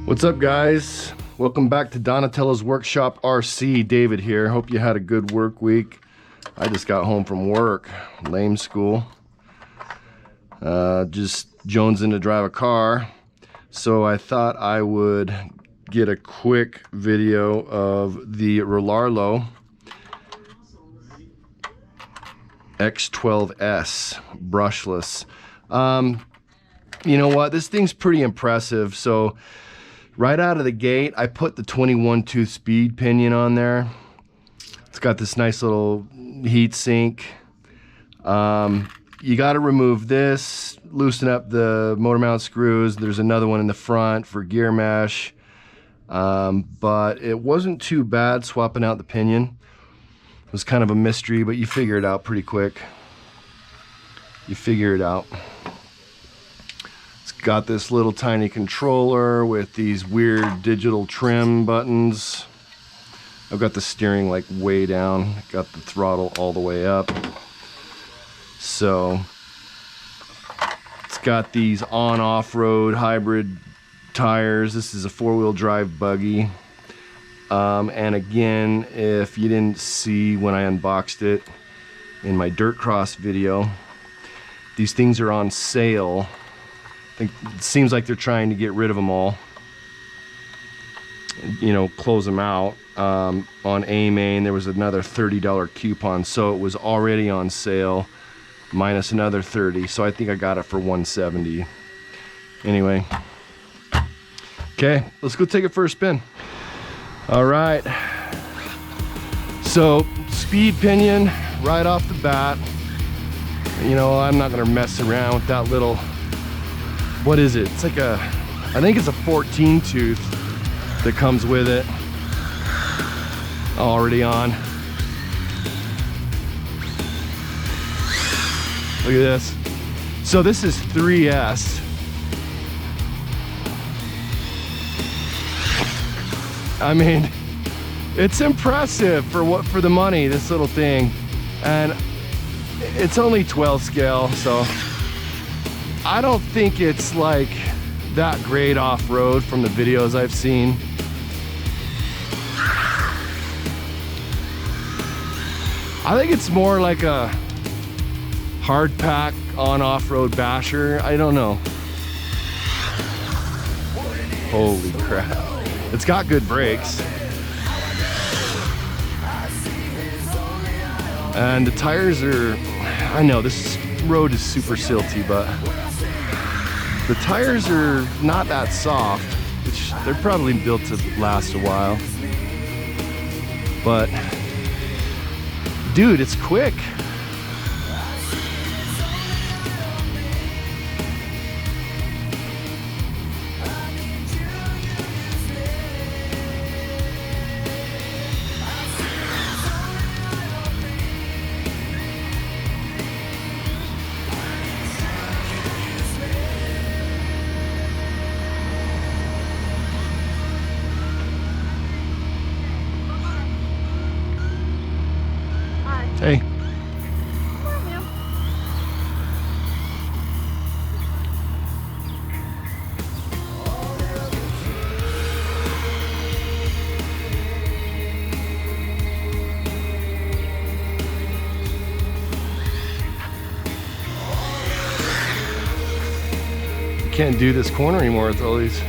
What's up, guys? Welcome back to Donatello's Workshop RC. David here. Hope you had a good work week. I just got home from work, lame school. Just jonesing to drive a car. So I thought I would get a quick video of the Rlaarlo X12s brushless. You know what? This thing's pretty impressive. So right out of the gate, I put the 21 tooth speed pinion on there. It's got this nice little heat sink. You got to remove this, loosen up the motor mount screws. There's another one in the front for gear mesh. But it wasn't too bad swapping out the pinion. It was kind of a mystery, but you figure it out pretty quick. You figure it out. It's got this little tiny controller with these weird digital trim buttons. I've got the steering like way down, got the throttle all the way up. So it's got these on-off-road hybrid tires. This is a four-wheel drive buggy. And again, if you didn't see when I unboxed it in my dirt cross video, these things are on sale. I think it seems like they're trying to get rid of them all, you know, close them out. On A-Main there was another $30 coupon, so it was already on sale minus another 30, so I think I got it for $170. Anyway, okay, let's go take it for a spin. All right, so speed pinion right off the bat. You know, I'm not gonna mess around with that little, what is it? It's like a, I think it's a 14 tooth that comes with it. Already on. Look at this. So this is 3S. I mean, it's impressive for the money, this little thing. And it's only 12 scale, so I don't think it's like that great off-road from the videos I've seen. I think it's more like a hard pack on off-road basher. I don't know. Holy crap. It's got good brakes. And the tires are, I know this road is super silty, but the tires are not that soft, which they're probably built to last a while. But dude, it's quick. Hey. You can't do this corner anymore with all these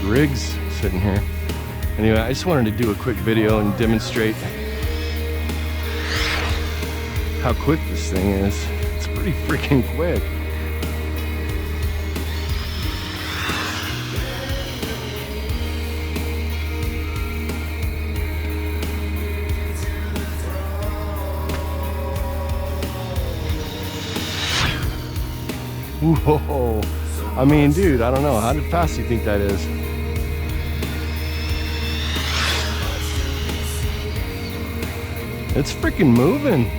rigs sitting here. Anyway, I just wanted to do a quick video and demonstrate how quick this thing is. It's pretty freaking quick. Whoa. I mean, dude, I don't know. How fast do you think that is? It's freaking moving.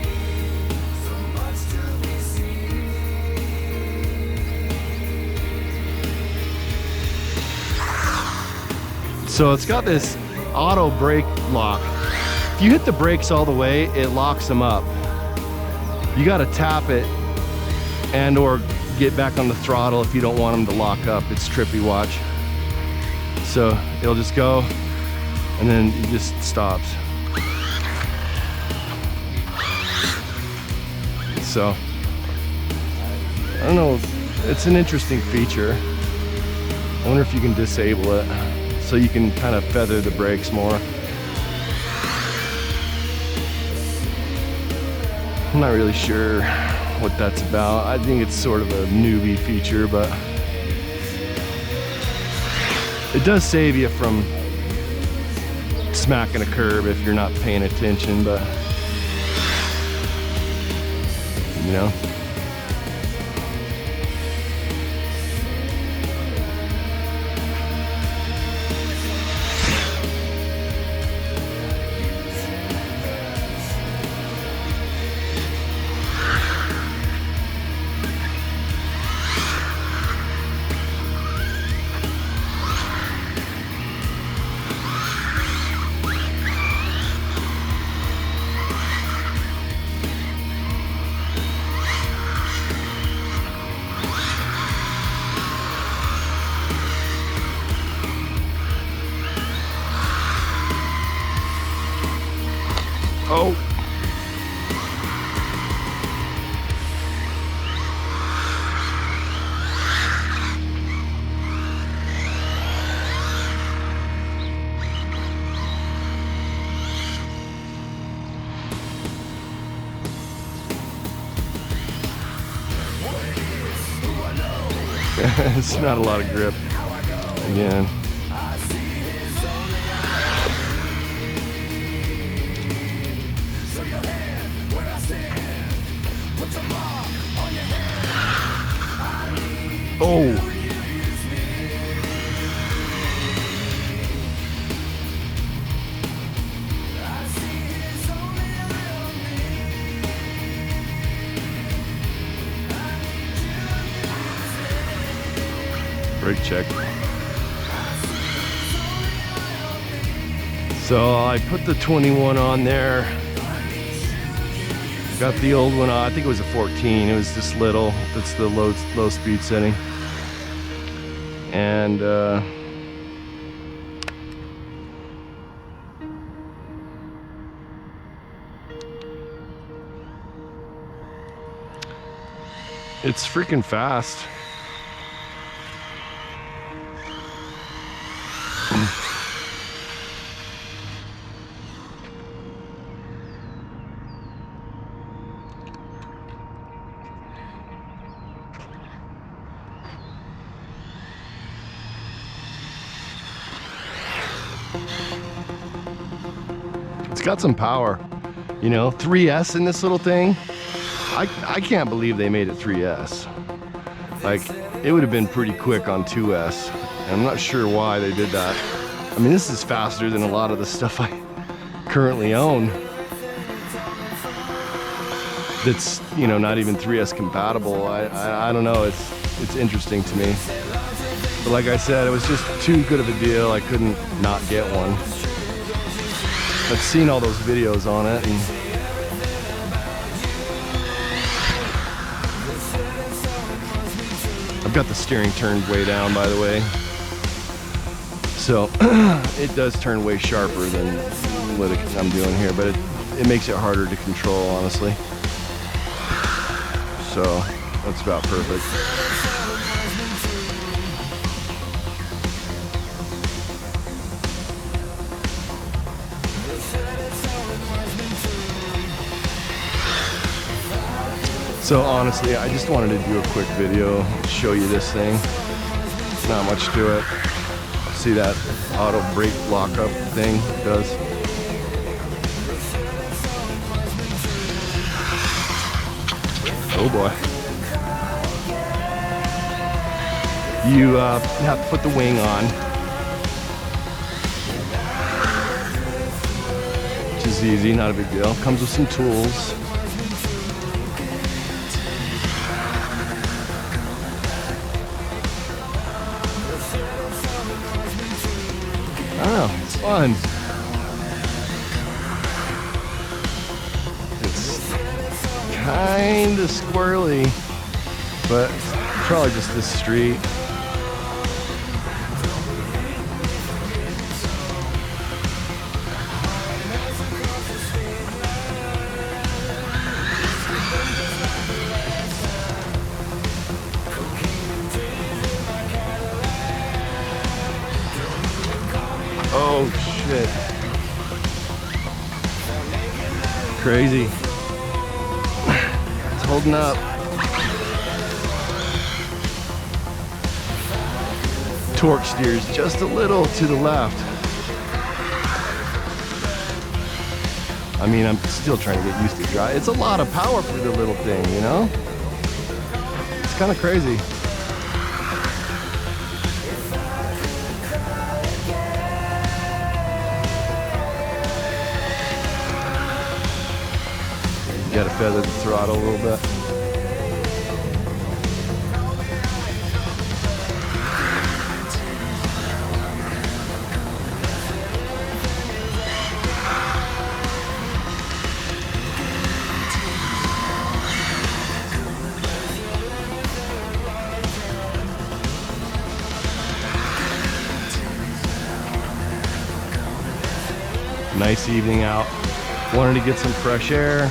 So it's got this auto brake lock. If you hit the brakes all the way, it locks them up. You got to tap it and or get back on the throttle if you don't want them to lock up. It's trippy, watch. So it'll just go and then it just stops. So I don't know, it's an interesting feature. I wonder if you can disable it so you can kind of feather the brakes more. I'm not really sure what that's about. I think it's sort of a newbie feature, but it does save you from smacking a curb if you're not paying attention, but you know. Oh. It's not a lot of grip again. Oh. Brake check. So I put the 21 on there. Got the old one on. I think it was a 14. It was this little. That's the low speed setting. And it's freaking fast. It's got some power, you know. 3S in this little thing. I can't believe they made it 3S. Like, it would have been pretty quick on 2S. And I'm not sure why they did that. I mean, this is faster than a lot of the stuff I currently own. That's, you know, not even 3S compatible. I don't know. It's interesting to me. But like I said, it was just too good of a deal. I couldn't not get one. I've seen all those videos on it, and I've got the steering turned way down, by the way. So it does turn way sharper than what I'm doing here, but it makes it harder to control, honestly. So that's about perfect. So honestly, I just wanted to do a quick video, show you this thing. Not much to it. See that auto brake lockup thing it does. Oh boy. You have to put the wing on, which is easy, not a big deal. Comes with some tools. I don't know, it's fun. It's kind of squirrely, but Probably just this street. Oh shit. Crazy. It's holding up. Torque steers just a little to the left. I mean, I'm still trying to get used to drive. It's a lot of power for the little thing, you know? It's kind of crazy. Gotta feather the throttle a little bit. Nice evening out. Wanted to get some fresh air.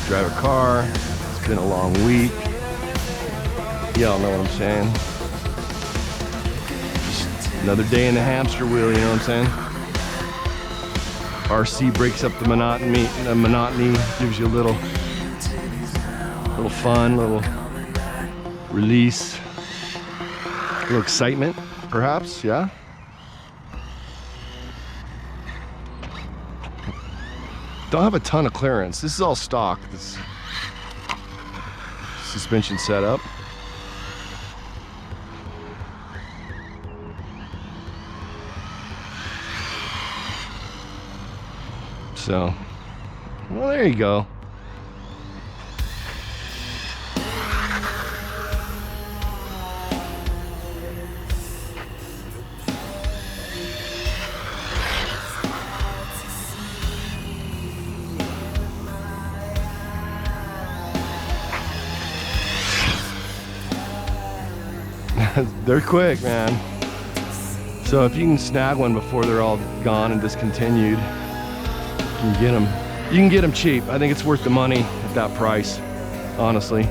Drive a car. It's been a long week. Y'all know what I'm saying. Just another day in the hamster wheel, you know what I'm saying? RC breaks up the monotony. Gives you a little fun, little release, a little excitement, perhaps, yeah? Don't have a ton of clearance. This is all stock, this suspension setup. So, well, there you go. They're quick, man. So if you can snag one before they're all gone and discontinued, you can get them. You can get them cheap. I think it's worth the money at that price, honestly.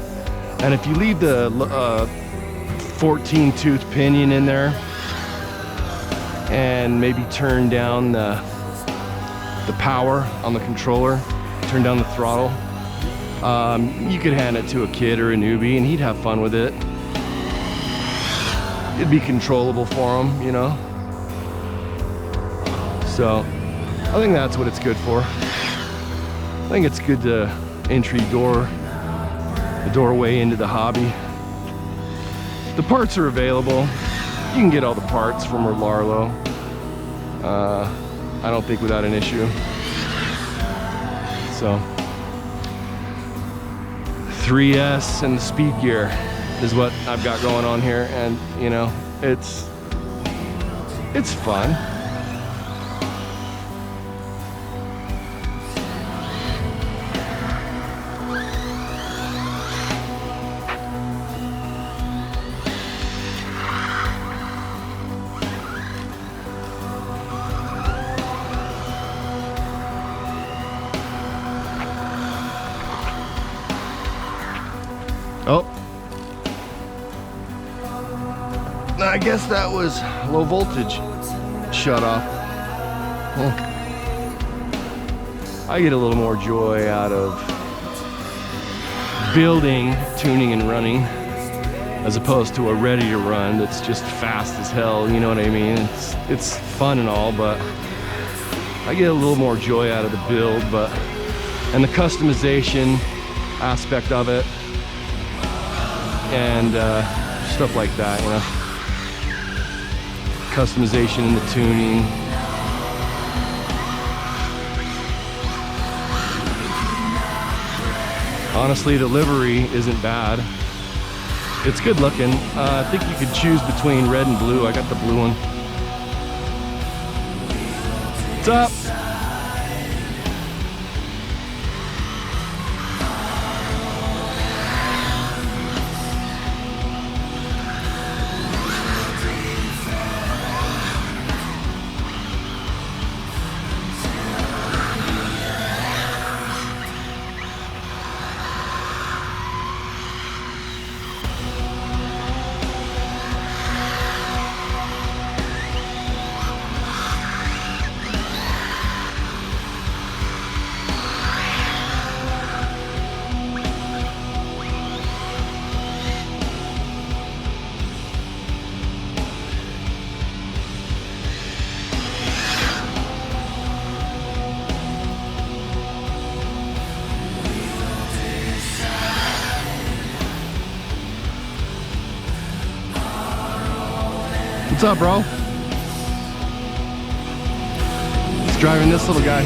And if you leave the 14 tooth pinion in there and maybe turn down the power on the controller, turn down the throttle, you could hand it to a kid or a newbie and he'd have fun with it. It'd be controllable for him, you know? So, I think that's what it's good for. I think it's good to entry door, the doorway into the hobby. The parts are available. You can get all the parts from Rlaarlo. I don't think without an issue. So, 3S and the speed gear is what I've got going on here, and you know, it's fun. Oh, I guess that was low voltage shut off. I get a little more joy out of building, tuning, and running as opposed to a ready to run that's just fast as hell, you know what I mean? It's fun and all, but I get a little more joy out of the build, and the customization aspect of it, and stuff like that, you know. Customization in the tuning. Honestly, the livery isn't bad. It's good looking. I think you could choose between red and blue. I got the blue one. What's up? What's up, bro? He's driving this little guy.